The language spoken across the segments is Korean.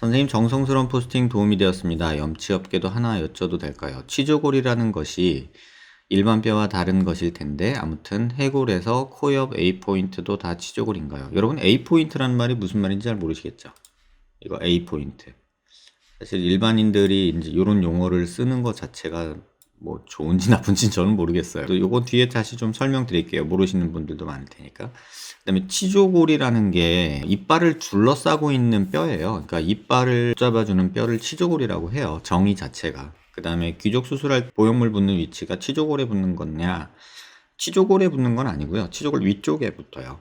선생님 정성스러운 포스팅 도움이 되었습니다. 염치 없게도 하나 여쭤도 될까요? 치조골이라는 것이 일반 뼈와 다른 것일 텐데 아무튼 해골에서 코 옆 A포인트도 다 치조골인가요? 여러분 A포인트라는 말이 무슨 말인지 잘 모르시겠죠? 이거 A포인트. 사실 일반인들이 이제 이런 용어를 쓰는 것 자체가 뭐 좋은지 나쁜지 저는 모르겠어요. 또 요거 뒤에 다시 좀 설명드릴게요. 모르시는 분들도 많을 테니까. 그다음에 치조골이라는 게 이빨을 둘러싸고 있는 뼈예요. 그러니까 이빨을 잡아주는 뼈를 치조골이라고 해요. 정의 자체가. 그다음에 귀족 수술할 보형물 붙는 위치가 치조골에 붙는 거냐? 치조골에 붙는 건 아니고요. 치조골 위쪽에 붙어요.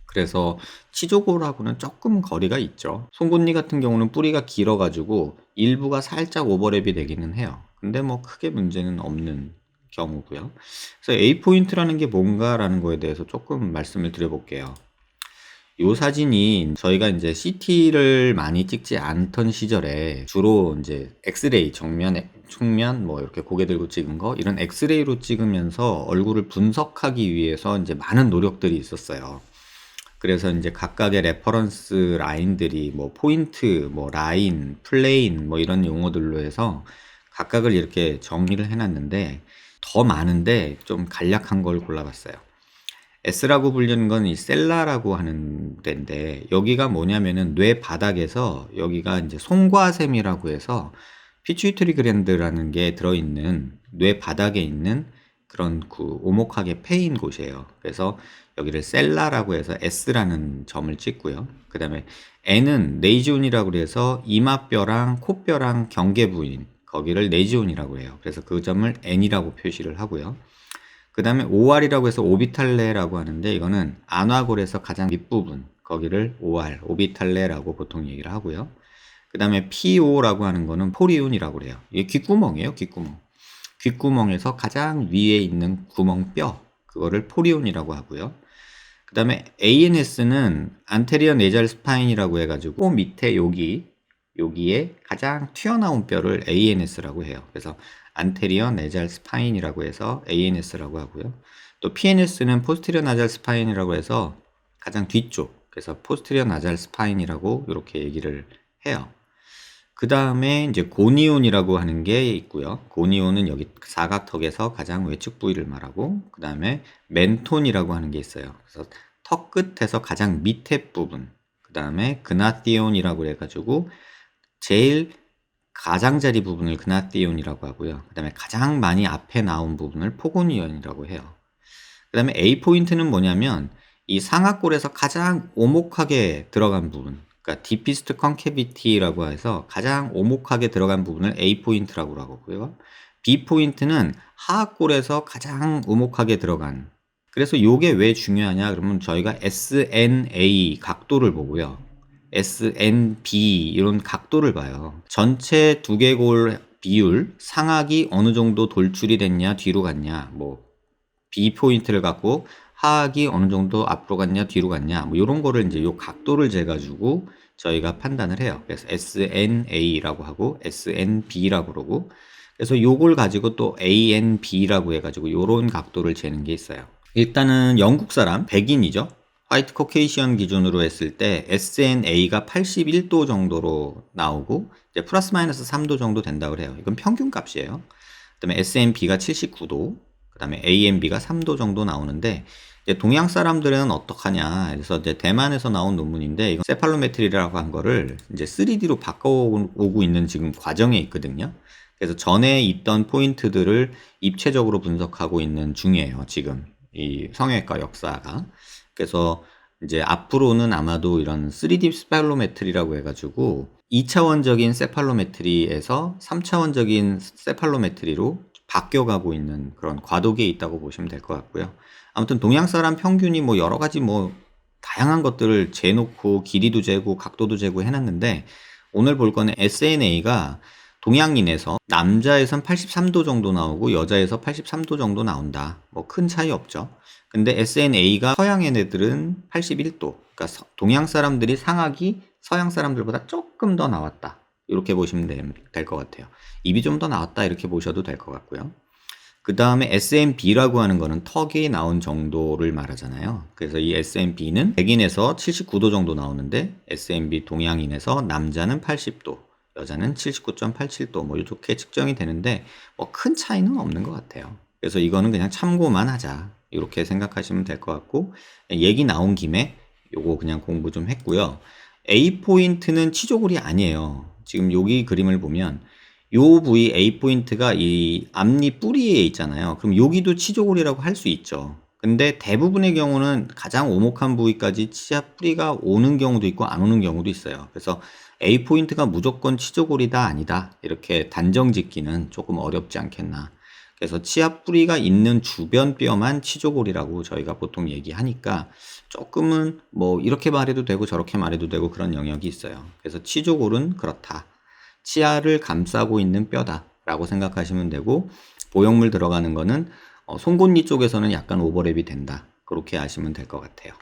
그래서 치조골하고는 조금 거리가 있죠. 송곳니 같은 경우는 뿌리가 길어가지고 일부가 살짝 오버랩이 되기는 해요. 근데 뭐 크게 문제는 없는 경우고요. 그래서 A포인트라는 게 뭔가라는 거에 대해서 조금 말씀을 드려볼게요. 이 사진이 저희가 이제 CT를 많이 찍지 않던 시절에 주로 이제 엑스레이 측면 뭐 이렇게 고개 들고 찍은 거 이런 엑스레이로 찍으면서 얼굴을 분석하기 위해서 이제 많은 노력들이 있었어요. 그래서 이제 각각의 레퍼런스 라인들이 뭐 포인트, 뭐 라인, 플레인 뭐 이런 용어들로 해서 각각을 이렇게 정리를 해놨는데 더 많은데 좀 간략한 걸 골라봤어요. S라고 불리는 건 이 셀라라고 하는 데인데 여기가 뭐냐면은 뇌 바닥에서 여기가 이제 송과샘이라고 해서 피추이터리 그랜드라는 게 들어있는 뇌 바닥에 있는 그런 그 오목하게 패인 곳이에요. 그래서 여기를 셀라라고 해서 S라는 점을 찍고요. 그 다음에 N은 네이지온이라고 해서 이마뼈랑 코뼈랑 경계 부인 거기를 네이지온이라고 해요. 그래서 그 점을 N이라고 표시를 하고요. 그 다음에 OR이라고 해서 오비탈레라고 하는데 이거는 안화골에서 가장 윗부분 거기를 OR, 오비탈레라고 보통 얘기를 하고요. 그 다음에 PO라고 하는 거는 포리온이라고 그래요. 이게 귓구멍이에요, 귓구멍. 귓구멍에서 가장 위에 있는 구멍뼈 그거를 포리온이라고 하고요. 그 다음에 ANS는 안테리어 네잘 스파인이라고 해가지고 코 밑에 여기에 가장 튀어나온 뼈를 ANS라고 해요. 그래서 안테리어 네잘 스파인이라고 해서 ANS라고 하고요. 또 PNS는 포스테리어 나잘 스파인이라고 해서 가장 뒤쪽, 그래서 포스테리어 나잘 스파인이라고 이렇게 얘기를 해요. 그 다음에 이제 고니온이라고 하는 게 있고요. 고니온은 여기 사각턱에서 가장 외측 부위를 말하고, 그 다음에 멘톤이라고 하는 게 있어요. 그래서 턱 끝에서 가장 밑에 부분, 그 다음에 그나티온이라고 해가지고 제일 가장자리 부분을 그나티온이라고 하고요. 그 다음에 가장 많이 앞에 나온 부분을 포고니온이라고 해요. 그 다음에 A 포인트는 뭐냐면 이 상악골에서 가장 오목하게 들어간 부분, 그러니까 디피스트 컨케비티라고 해서 가장 오목하게 들어간 부분을 A 포인트라고 하고요. B 포인트는 하악골에서 가장 오목하게 들어간. 그래서 이게 왜 중요하냐? 그러면 저희가 SNA 각도를 보고요. SNB 이런 각도를 봐요. 전체 두개골 비율, 상악이 어느 정도 돌출이 됐냐, 뒤로 갔냐, 뭐 B 포인트를 갖고 하악이 어느 정도 앞으로 갔냐, 뒤로 갔냐, 뭐 이런 거를 이제 요 각도를 재가지고 저희가 판단을 해요. 그래서 SNA라고 하고 SNB라고 그러고, 그래서 요걸 가지고 또 ANB라고 해가지고 요런 각도를 재는 게 있어요. 일단은 영국 사람, 백인이죠. 화이트 코케이션 기준으로 했을 때 SNA가 81도 정도로 나오고 이제 플러스 마이너스 3도 정도 된다고 해요. 이건 평균 값이에요. 그다음에 SNB가 79도, 그다음에 ANB가 3도 정도 나오는데 이제 동양 사람들은 어떡하냐. 그래서 이제 대만에서 나온 논문인데 이건 세팔로메트리라고 한 거를 이제 3D로 바꿔오고 있는 지금 과정에 있거든요. 그래서 전에 있던 포인트들을 입체적으로 분석하고 있는 중이에요. 지금 이 성형외과 역사가. 그래서 이제 앞으로는 아마도 이런 3D 세팔로메트리라고 해가지고 2차원적인 세팔로메트리에서 3차원적인 세팔로메트리로 바뀌어가고 있는 그런 과도기에 있다고 보시면 될 것 같고요. 아무튼 동양 사람 평균이 뭐 여러 가지 뭐 다양한 것들을 재놓고 길이도 재고 각도도 재고 해놨는데 오늘 볼 거는 SNA가 동양인에서 남자에선 83도 정도 나오고 여자에서 83도 정도 나온다. 뭐 큰 차이 없죠. 근데 SNA가 서양인 애들은 81도. 그러니까 동양 사람들이 상악이 서양 사람들보다 조금 더 나왔다. 이렇게 보시면 될 것 같아요. 입이 좀 더 나왔다 이렇게 보셔도 될 것 같고요. 그 다음에 SMB라고 하는 거는 턱이 나온 정도를 말하잖아요. 그래서 이 SMB는 백인에서 79도 정도 나오는데 SMB 동양인에서 남자는 80도, 여자는 79.87도 뭐 이렇게 측정이 되는데 뭐 큰 차이는 없는 것 같아요. 그래서 이거는 그냥 참고만 하자 이렇게 생각하시면 될 것 같고, 얘기 나온 김에 요거 그냥 공부 좀 했고요. A 포인트는 치조골이 아니에요. 지금 여기 그림을 보면 요 부위 A 포인트가 이 앞니 뿌리에 있잖아요. 그럼 여기도 치조골이라고 할 수 있죠. 근데 대부분의 경우는 가장 오목한 부위까지 치아 뿌리가 오는 경우도 있고 안 오는 경우도 있어요. 그래서 A 포인트가 무조건 치조골이다 아니다 이렇게 단정 짓기는 조금 어렵지 않겠나. 그래서 치아 뿌리가 있는 주변 뼈만 치조골이라고 저희가 보통 얘기하니까 조금은 뭐 이렇게 말해도 되고 저렇게 말해도 되고 그런 영역이 있어요. 그래서 치조골은 그렇다. 치아를 감싸고 있는 뼈다 라고 생각하시면 되고, 보형물 들어가는 거는 송곳니 쪽에서는 약간 오버랩이 된다 그렇게 아시면 될 것 같아요.